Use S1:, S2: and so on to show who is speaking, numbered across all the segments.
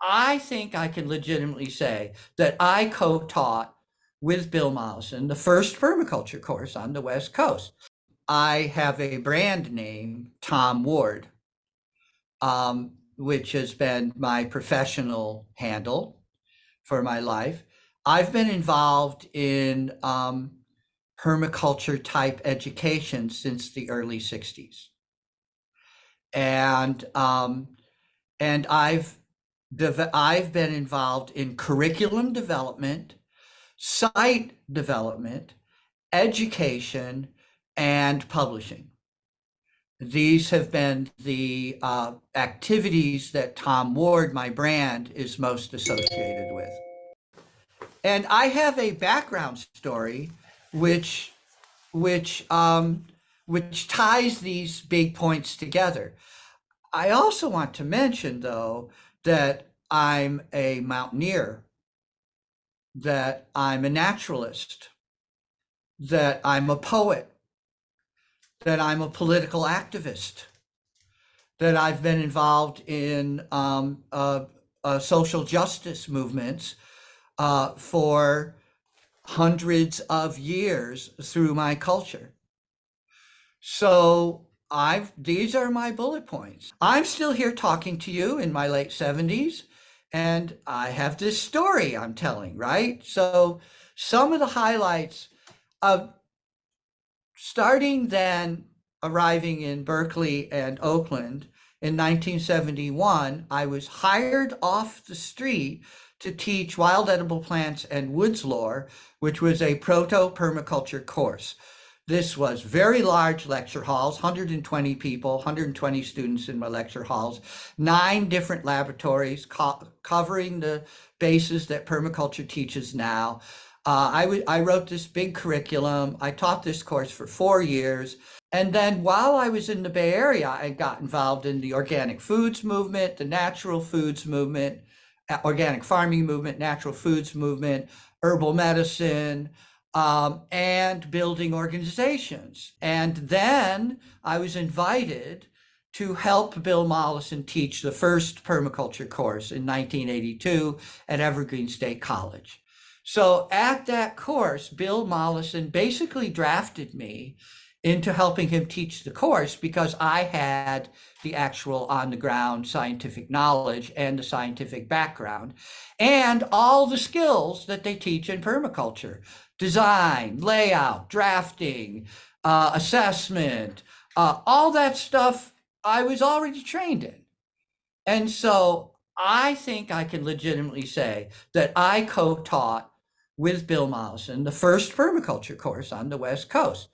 S1: I think I can legitimately say that I co-taught with Bill Mollison the first permaculture course on the West Coast. I have a brand name, Tom Ward, which has been my professional handle for my life. I've been involved in permaculture type education since the early 60s. And and I've been involved in curriculum development, site development, education, and publishing. These have been the activities that Tom Ward, my brand, is most associated with. And I have a background story which which um, which ties these big points together. I also want to mention, though, that I'm a mountaineer, that I'm a naturalist, that I'm a poet, that I'm a political activist, that I've been involved in social justice movements for hundreds of years through my culture. So these are my bullet points. I'm still here talking to you in my late 70s, and I have this story I'm telling, right? So some of the highlights of starting then arriving in Berkeley and Oakland in 1971, I was hired off the street to teach wild edible plants and woods lore, which was a proto-permaculture course. This was very large lecture halls, 120 people, 120 students in my lecture halls, 9 different laboratories covering the bases that permaculture teaches now. I wrote this big curriculum. I taught this course for 4 years. And then while I was in the Bay Area, I got involved in the organic foods movement, the natural foods movement, organic farming movement, natural foods movement, herbal medicine, and building organizations. And then I was invited to help Bill Mollison teach the first permaculture course in 1982 at Evergreen State College. So at that course, Bill Mollison basically drafted me into helping him teach the course because I had the actual on-the-ground scientific knowledge and the scientific background and all the skills that they teach in permaculture: design, layout, drafting, assessment, all that stuff I was already trained in. And so I think I can legitimately say that I co-taught with Bill Mollison the first permaculture course on the West Coast.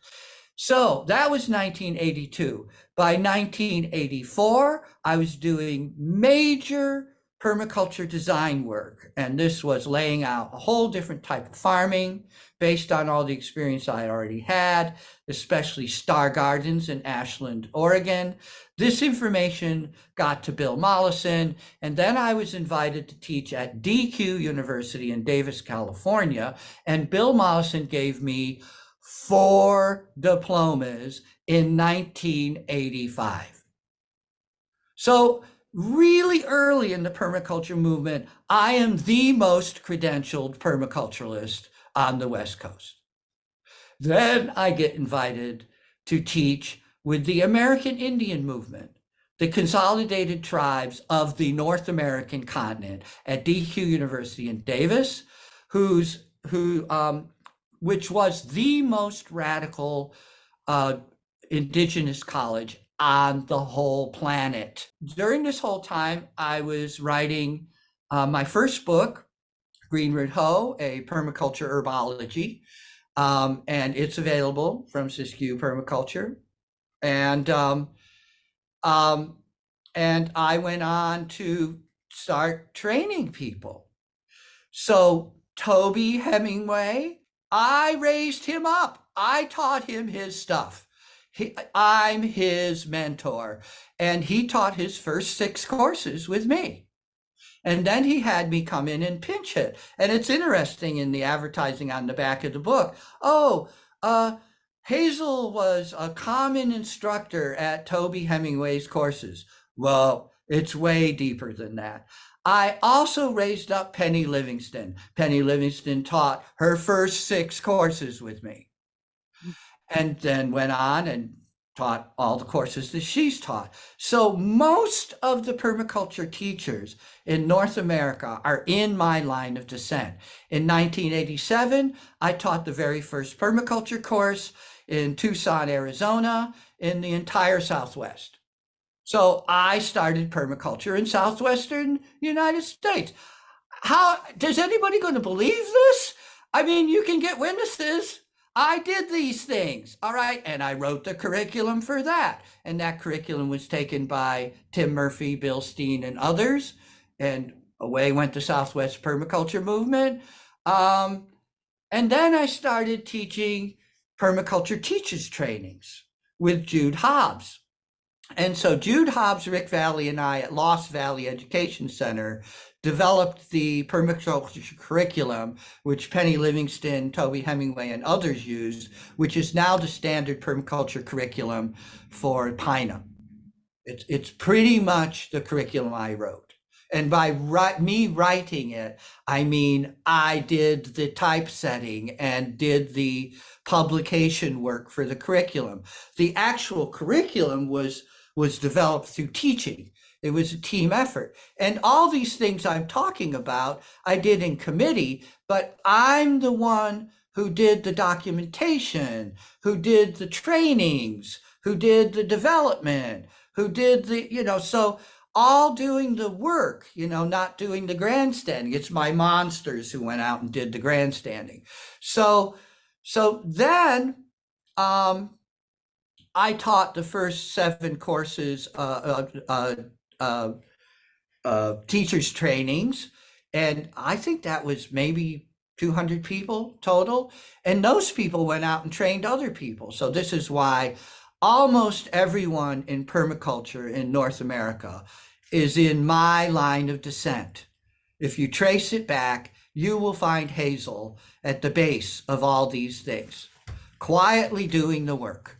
S1: So that was 1982. By 1984, I was doing major permaculture design work, and this was laying out a whole different type of farming based on all the experience I already had, especially Star Gardens in Ashland, Oregon. This information got to Bill Mollison, and then I was invited to teach at DQ University in Davis, California, and Bill Mollison gave me 4 diplomas in 1985. So really early in the permaculture movement, I am the most credentialed permaculturalist on the West Coast. Then I get invited to teach with the American Indian movement, the consolidated tribes of the North American continent at DQ University in Davis, which was the most radical indigenous college on the whole planet. During this whole time, I was writing my first book, Green Root Hoe, a permaculture herbology, and it's available from Siskiyou Permaculture. And I went on to start training people. So Toby Hemenway, I raised him up. I taught him his stuff. I'm his mentor, and he taught his first 6 courses with me. And then he had me come in and pinch hit. And it's interesting in the advertising on the back of the book. Hazel was a common instructor at Toby Hemenway's courses. Well, it's way deeper than that. I also raised up Penny Livingston. Penny Livingston taught her first 6 courses with me, and then went on and taught all the courses that she's taught. So most of the permaculture teachers in North America are in my line of descent. In 1987, I taught the very first permaculture course in Tucson, Arizona, in the entire Southwest. So I started permaculture in Southwestern United States. How does anybody going to believe this? I mean, you can get witnesses. I did these things, all right, and I wrote the curriculum for that. And that curriculum was taken by Tim Murphy, Bill Steen, and others. And away went the Southwest Permaculture Movement. And then I started teaching permaculture teachers trainings with Jude Hobbs. And so Jude Hobbs, Rick Valley, and I at Lost Valley Education Center developed the permaculture curriculum, which Penny Livingston, Toby, Hemenway, and others use, which is now the standard permaculture curriculum for Pina. It's pretty much the curriculum I wrote. And by me writing it, I mean I did the typesetting and did the publication work for the curriculum. The actual curriculum was developed through teaching. It was a team effort. And all these things I'm talking about, I did in committee, but I'm the one who did the documentation, who did the trainings, who did the development, who did the, so all doing the work, not doing the grandstanding. It's my monsters who went out and did the grandstanding. So then, I taught the first 7 courses, teachers trainings, and I think that was maybe 200 people total. And those people went out and trained other people. So this is why almost everyone in permaculture in North America is in my line of descent. If you trace it back, you will find Hazel at the base of all these things, quietly doing the work.